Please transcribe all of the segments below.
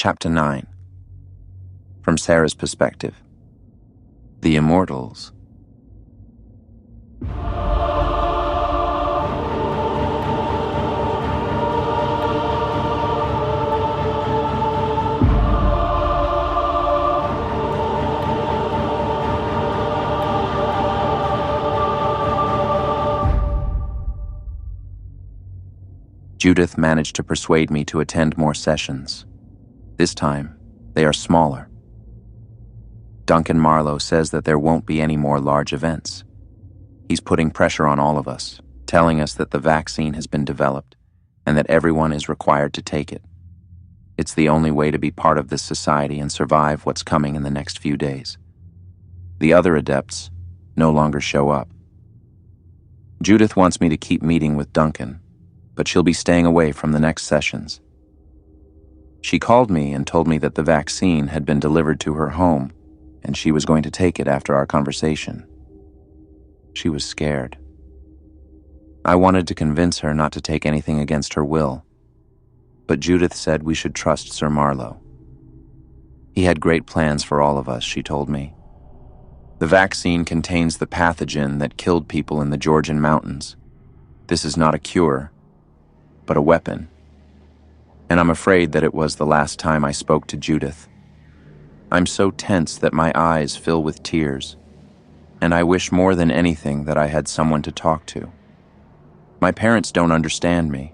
Chapter 9. From Sarah's perspective. The Immortals. Judith managed to persuade me to attend more sessions. This time, they are smaller. Duncan Marlowe says that there won't be any more large events. He's putting pressure on all of us, telling us that the vaccine has been developed and that everyone is required to take it. It's the only way to be part of this society and survive what's coming in the next few days. The other adepts no longer show up. Judith wants me to keep meeting with Duncan, but she'll be staying away from the next sessions. She called me and told me that the vaccine had been delivered to her home and she was going to take it after our conversation. She was scared. I wanted to convince her not to take anything against her will, but Judith said we should trust Sir Marlowe. He had great plans for all of us, she told me. The vaccine contains the pathogen that killed people in the Georgian mountains. This is not a cure, but a weapon. And I'm afraid that it was the last time I spoke to Judith. I'm so tense that my eyes fill with tears, and I wish more than anything that I had someone to talk to. My parents don't understand me.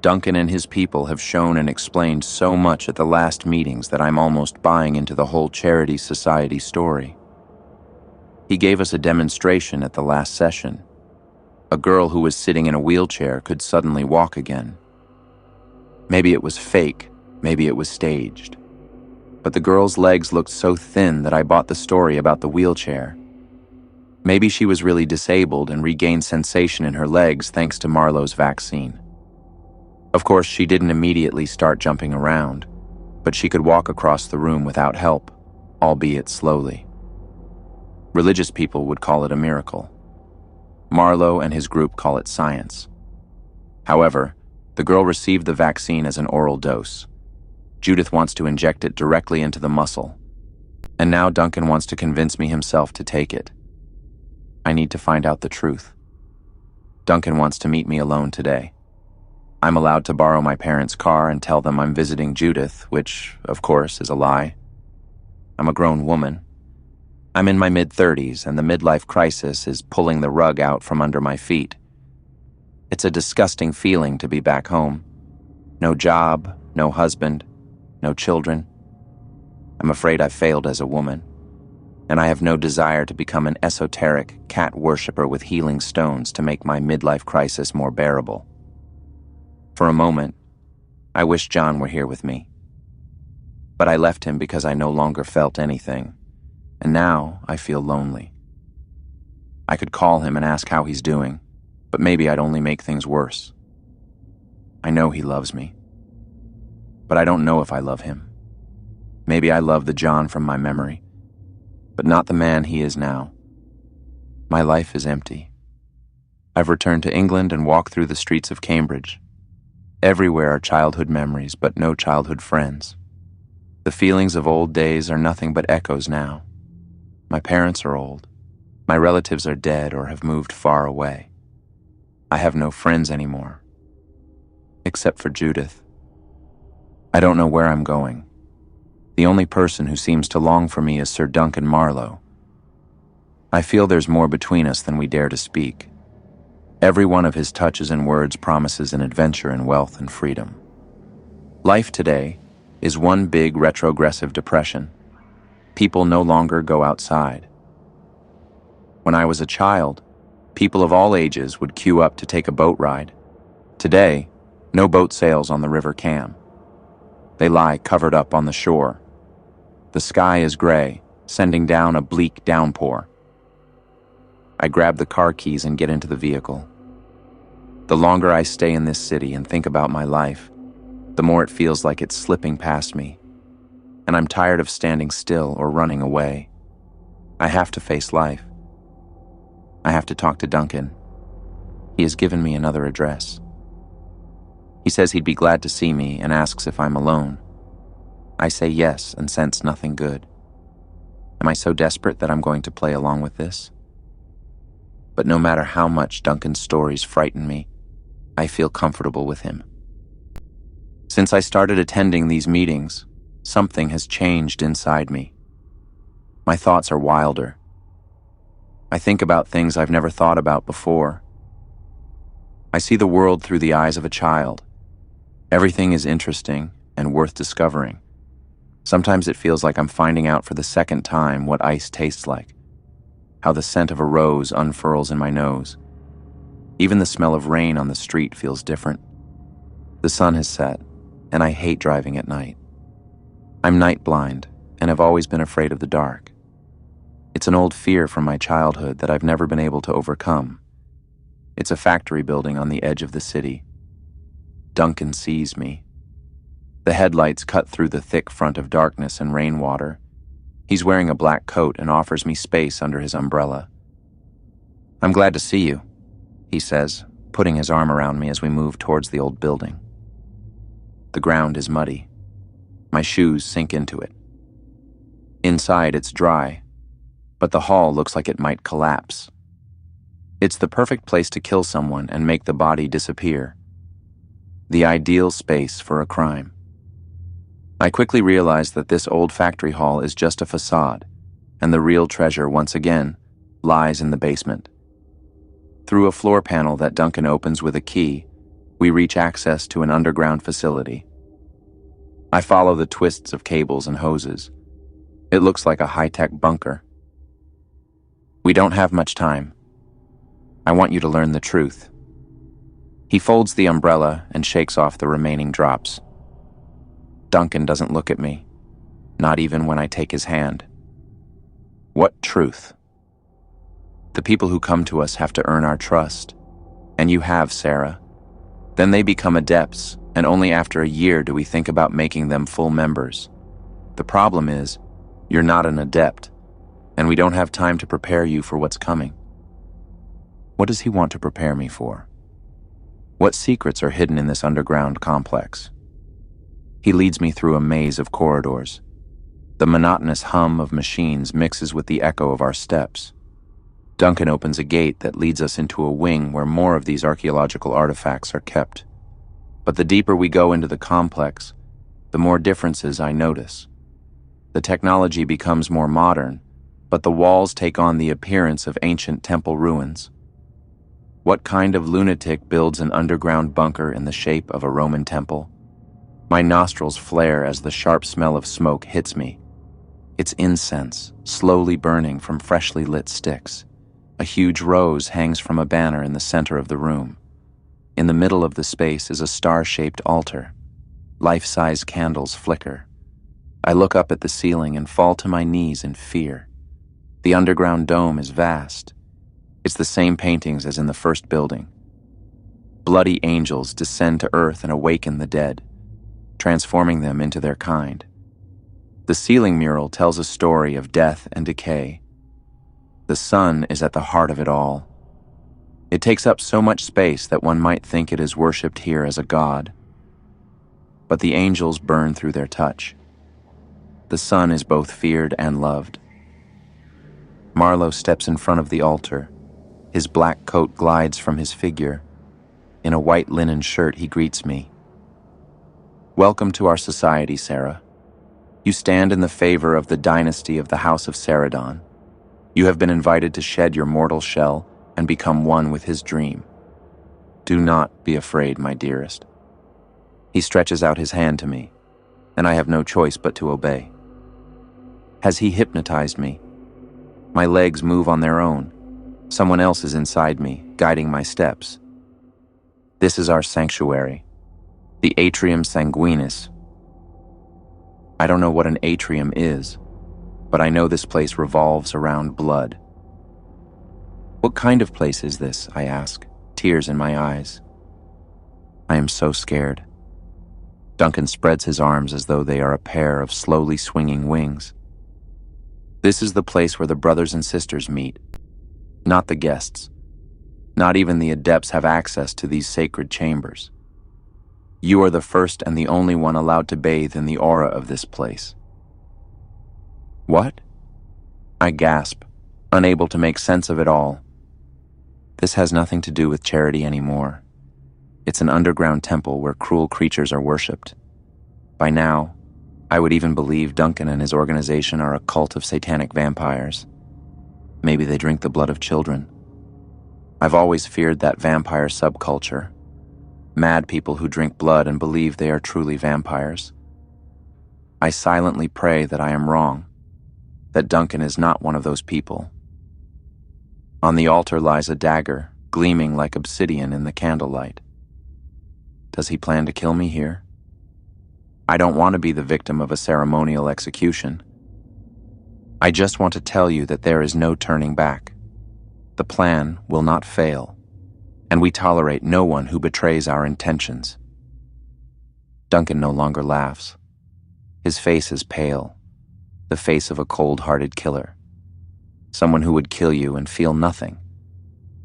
Duncan and his people have shown and explained so much at the last meetings that I'm almost buying into the whole charity society story. He gave us a demonstration at the last session. A girl who was sitting in a wheelchair could suddenly walk again. Maybe it was fake, maybe it was staged. But the girl's legs looked so thin that I bought the story about the wheelchair. Maybe she was really disabled and regained sensation in her legs thanks to Marlowe's vaccine. Of course, she didn't immediately start jumping around, but she could walk across the room without help, albeit slowly. Religious people would call it a miracle. Marlowe and his group call it science. However, the girl received the vaccine as an oral dose. Judith wants to inject it directly into the muscle, and now Duncan wants to convince me himself to take it. I need to find out the truth. Duncan wants to meet me alone today. I'm allowed to borrow my parents' car and tell them I'm visiting Judith, which, of course, is a lie. I'm a grown woman. I'm in my mid-30s, and the midlife crisis is pulling the rug out from under my feet. It's a disgusting feeling to be back home. No job, no husband, no children. I'm afraid I've failed as a woman, and I have no desire to become an esoteric cat worshipper with healing stones to make my midlife crisis more bearable. For a moment, I wish John were here with me. But I left him because I no longer felt anything, and now I feel lonely. I could call him and ask how he's doing, but maybe I'd only make things worse. I know he loves me, but I don't know if I love him. Maybe I love the John from my memory, but not the man he is now. My life is empty. I've returned to England and walk through the streets of Cambridge. Everywhere are childhood memories, but no childhood friends. The feelings of old days are nothing but echoes now. My parents are old. My relatives are dead or have moved far away. I have no friends anymore, except for Judith. I don't know where I'm going. The only person who seems to long for me is Sir Duncan Marlowe. I feel there's more between us than we dare to speak. Every one of his touches and words promises an adventure in wealth and freedom. Life today is one big retrogressive depression. People no longer go outside. When I was a child, people of all ages would queue up to take a boat ride. Today, no boat sails on the River Cam. They lie covered up on the shore. The sky is gray, sending down a bleak downpour. I grab the car keys and get into the vehicle. The longer I stay in this city and think about my life, the more it feels like it's slipping past me, and I'm tired of standing still or running away. I have to face life. I have to talk to Duncan. He has given me another address. He says he'd be glad to see me and asks if I'm alone. I say yes and sense nothing good. Am I so desperate that I'm going to play along with this? But no matter how much Duncan's stories frighten me, I feel comfortable with him. Since I started attending these meetings, something has changed inside me. My thoughts are wilder. I think about things I've never thought about before. I see the world through the eyes of a child. Everything is interesting and worth discovering. Sometimes it feels like I'm finding out for the second time what ice tastes like, how the scent of a rose unfurls in my nose. Even the smell of rain on the street feels different. The sun has set, and I hate driving at night. I'm night blind and have always been afraid of the dark. It's an old fear from my childhood that I've never been able to overcome. It's a factory building on the edge of the city. Duncan sees me. The headlights cut through the thick front of darkness and rainwater. He's wearing a black coat and offers me space under his umbrella. "I'm glad to see you," he says, putting his arm around me as we move towards the old building. The ground is muddy. My shoes sink into it. Inside it's dry, but the hall looks like it might collapse. It's the perfect place to kill someone and make the body disappear. The ideal space for a crime. I quickly realize that this old factory hall is just a facade, and the real treasure, once again, lies in the basement. Through a floor panel that Duncan opens with a key, we reach access to an underground facility. I follow the twists of cables and hoses. It looks like a high-tech bunker. "We don't have much time. I want you to learn the truth." He folds the umbrella and shakes off the remaining drops. Duncan doesn't look at me, not even when I take his hand. "What truth?" "The people who come to us have to earn our trust. And you have, Sarah. Then they become adepts, and only after a year do we think about making them full members. The problem is, you're not an adept, and we don't have time to prepare you for what's coming." What does he want to prepare me for? What secrets are hidden in this underground complex? He leads me through a maze of corridors. The monotonous hum of machines mixes with the echo of our steps. Duncan opens a gate that leads us into a wing where more of these archaeological artifacts are kept. But the deeper we go into the complex, the more differences I notice. The technology becomes more modern, but the walls take on the appearance of ancient temple ruins. What kind of lunatic builds an underground bunker in the shape of a Roman temple? My nostrils flare as the sharp smell of smoke hits me. It's incense, slowly burning from freshly lit sticks. A huge rose hangs from a banner in the center of the room. In the middle of the space is a star-shaped altar. Life-size candles flicker. I look up at the ceiling and fall to my knees in fear. The underground dome is vast. It's the same paintings as in the first building. Bloody angels descend to earth and awaken the dead, transforming them into their kind. The ceiling mural tells a story of death and decay. The sun is at the heart of it all. It takes up so much space that one might think it is worshipped here as a god. But the angels burn through their touch. The sun is both feared and loved. Marlowe steps in front of the altar. His black coat glides from his figure. In a white linen shirt, he greets me. "Welcome to our society, Sarah. You stand in the favor of the dynasty of the House of Ceridon. You have been invited to shed your mortal shell and become one with his dream. Do not be afraid, my dearest." He stretches out his hand to me, and I have no choice but to obey. Has he hypnotized me? My legs move on their own. Someone else is inside me, guiding my steps. This is our sanctuary, the Atrium Sanguinis. I don't know what an atrium is, but I know this place revolves around blood. "What kind of place is this?" I ask, tears in my eyes. I am so scared. Duncan spreads his arms as though they are a pair of slowly swinging wings. This is the place where the brothers and sisters meet, not the guests. Not even the adepts have access to these sacred chambers. You are the first and the only one allowed to bathe in the aura of this place. What? I gasp, unable to make sense of it all. This has nothing to do with charity anymore. It's an underground temple where cruel creatures are worshipped. By now, I would even believe Duncan and his organization are a cult of satanic vampires. Maybe they drink the blood of children. I've always feared that vampire subculture. Mad people who drink blood and believe they are truly vampires. I silently pray that I am wrong, that Duncan is not one of those people. On the altar lies a dagger, gleaming like obsidian in the candlelight. Does he plan to kill me here? I don't want to be the victim of a ceremonial execution. I just want to tell you that there is no turning back. The plan will not fail, and we tolerate no one who betrays our intentions. Duncan no longer laughs. His face is pale, the face of a cold-hearted killer. Someone who would kill you and feel nothing.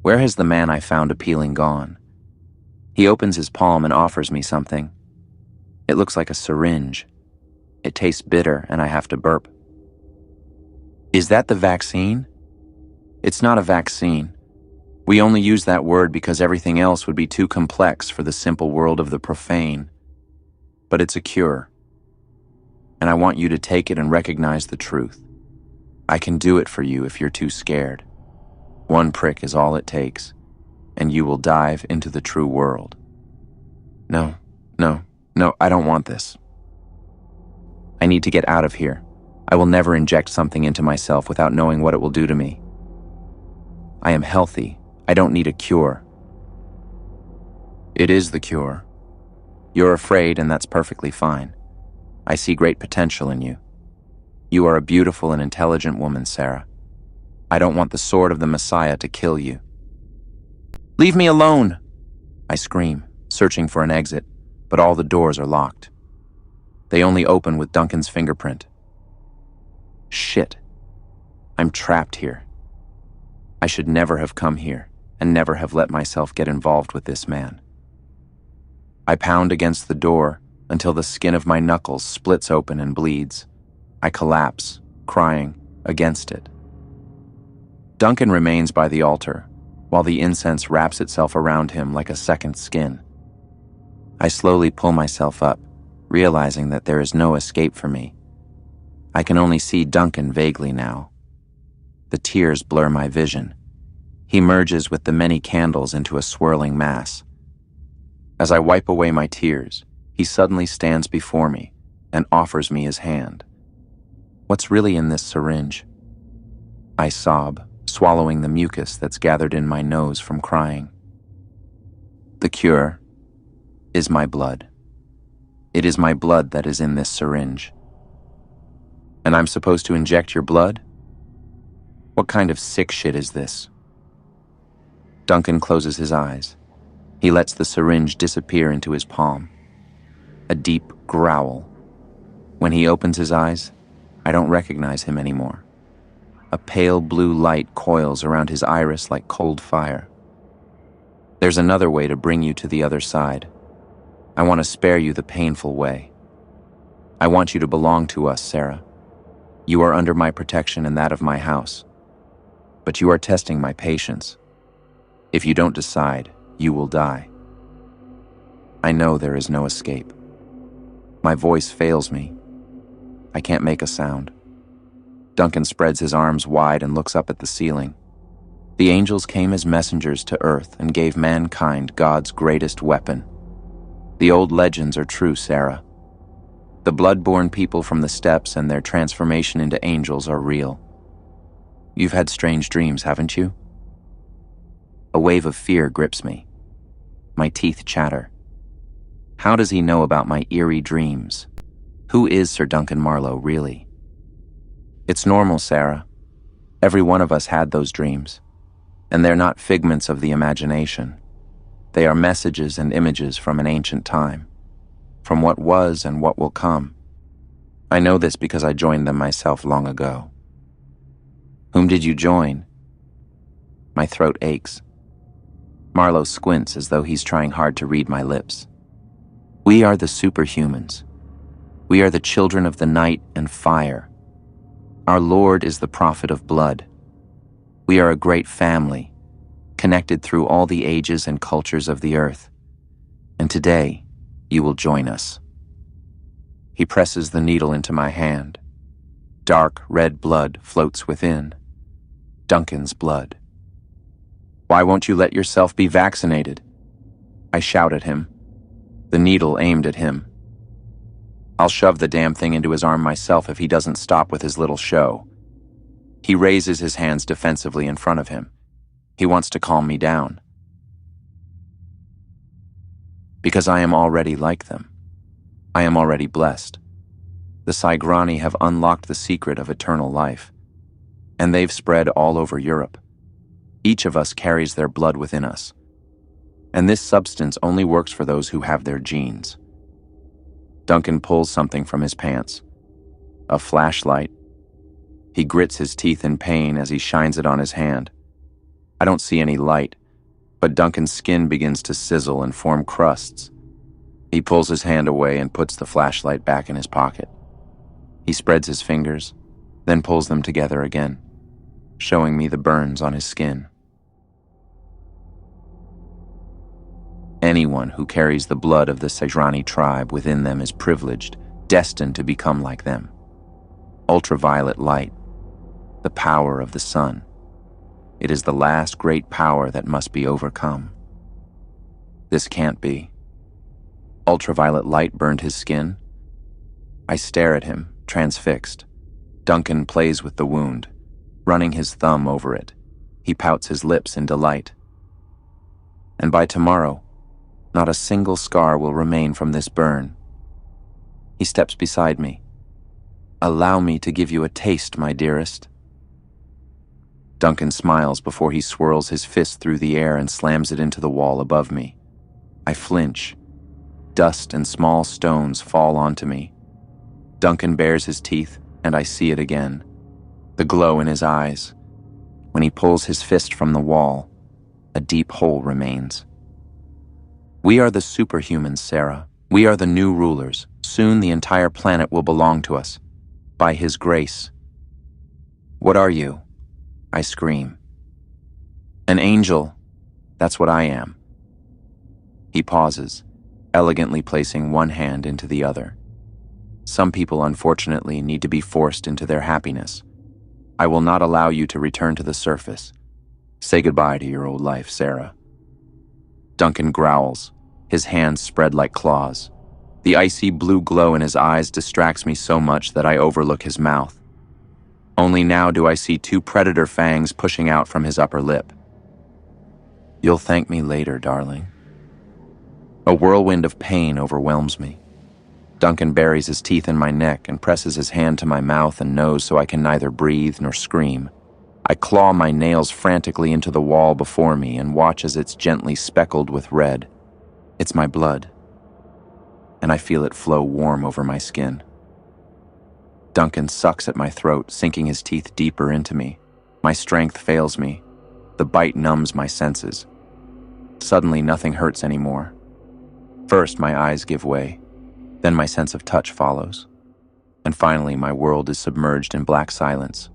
Where has the man I found appealing gone? He opens his palm and offers me something. It looks like a syringe. It tastes bitter and I have to burp. Is that the vaccine? It's not a vaccine. We only use that word because everything else would be too complex for the simple world of the profane. But it's a cure. And I want you to take it and recognize the truth. I can do it for you if you're too scared. One prick is all it takes, and you will dive into the true world. No, I don't want this. I need to get out of here. I will never inject something into myself without knowing what it will do to me. I am healthy. I don't need a cure. It is the cure. You're afraid, and that's perfectly fine. I see great potential in you. You are a beautiful and intelligent woman, Sarah. I don't want the sword of the Messiah to kill you. Leave me alone! I scream, searching for an exit, but all the doors are locked. They only open with Duncan's fingerprint. Shit. I'm trapped here. I should never have come here and never have let myself get involved with this man. I pound against the door until the skin of my knuckles splits open and bleeds. I collapse, crying, against it. Duncan remains by the altar, while the incense wraps itself around him like a second skin. I slowly pull myself up, realizing that there is no escape for me. I can only see Duncan vaguely now. The tears blur my vision. He merges with the many candles into a swirling mass. As I wipe away my tears, he suddenly stands before me and offers me his hand. What's really in this syringe? I sob, swallowing the mucus that's gathered in my nose from crying. The cure is my blood. It is my blood that is in this syringe. And I'm supposed to inject your blood? What kind of sick shit is this? Duncan closes his eyes. He lets the syringe disappear into his palm. A deep growl. When he opens his eyes, I don't recognize him anymore. A pale blue light coils around his iris like cold fire. There's another way to bring you to the other side. I want to spare you the painful way. I want you to belong to us, Sarah. You are under my protection and that of my house. But you are testing my patience. If you don't decide, you will die. I know there is no escape. My voice fails me. I can't make a sound. Duncan spreads his arms wide and looks up at the ceiling. The angels came as messengers to earth and gave mankind God's greatest weapon. The old legends are true, Sarah. The blood-born people from the steppes and their transformation into angels are real. You've had strange dreams, haven't you? A wave of fear grips me. My teeth chatter. How does he know about my eerie dreams? Who is Sir Duncan Marlowe, really? It's normal, Sarah. Every one of us had those dreams. And they're not figments of the imagination. They are messages and images from an ancient time. From what was and what will come. I know this because I joined them myself long ago. Whom did you join? My throat aches. Marlowe squints as though he's trying hard to read my lips. We are the superhumans. We are the children of the night and fire. Our Lord is the prophet of blood. We are a great family, connected through all the ages and cultures of the earth. And today, you will join us. He presses the needle into my hand. Dark red blood floats within. Duncan's blood. Why won't you let yourself be vaccinated? I shout at him, the needle aimed at him. I'll shove the damn thing into his arm myself if he doesn't stop with his little show. He raises his hands defensively in front of him. He wants to calm me down. Because I am already like them. I am already blessed. The Sigrani have unlocked the secret of eternal life, and they've spread all over Europe. Each of us carries their blood within us, and this substance only works for those who have their genes. Duncan pulls something from his pants. A flashlight. He grits his teeth in pain as he shines it on his hand. I don't see any light, but Duncan's skin begins to sizzle and form crusts. He pulls his hand away and puts the flashlight back in his pocket. He spreads his fingers, then pulls them together again, showing me the burns on his skin. Anyone who carries the blood of the Sigrani tribe within them is privileged, destined to become like them. Ultraviolet light, the power of the sun. It is the last great power that must be overcome. This can't be. Ultraviolet light burned his skin. I stare at him, transfixed. Duncan plays with the wound, running his thumb over it. He pouts his lips in delight. And by tomorrow, not a single scar will remain from this burn. He steps beside me. Allow me to give you a taste, my dearest. Duncan smiles before he swirls his fist through the air and slams it into the wall above me. I flinch. Dust and small stones fall onto me. Duncan bares his teeth, and I see it again. The glow in his eyes. When he pulls his fist from the wall, a deep hole remains. We are the superhumans, Sarah. We are the new rulers. Soon the entire planet will belong to us, by his grace. What are you? I scream. An angel. That's what I am. He pauses, elegantly placing one hand into the other. Some people, unfortunately, need to be forced into their happiness. I will not allow you to return to the surface. Say goodbye to your old life, Sarah. Duncan growls, his hands spread like claws. The icy blue glow in his eyes distracts me so much that I overlook his mouth. Only now do I see two predator fangs pushing out from his upper lip. You'll thank me later, darling. A whirlwind of pain overwhelms me. Duncan buries his teeth in my neck and presses his hand to my mouth and nose so I can neither breathe nor scream. I claw my nails frantically into the wall before me and watch as it's gently speckled with red. It's my blood, and I feel it flow warm over my skin. Duncan sucks at my throat, sinking his teeth deeper into me. My strength fails me. The bite numbs my senses. Suddenly, nothing hurts anymore. First, my eyes give way. Then my sense of touch follows. And finally, my world is submerged in black silence.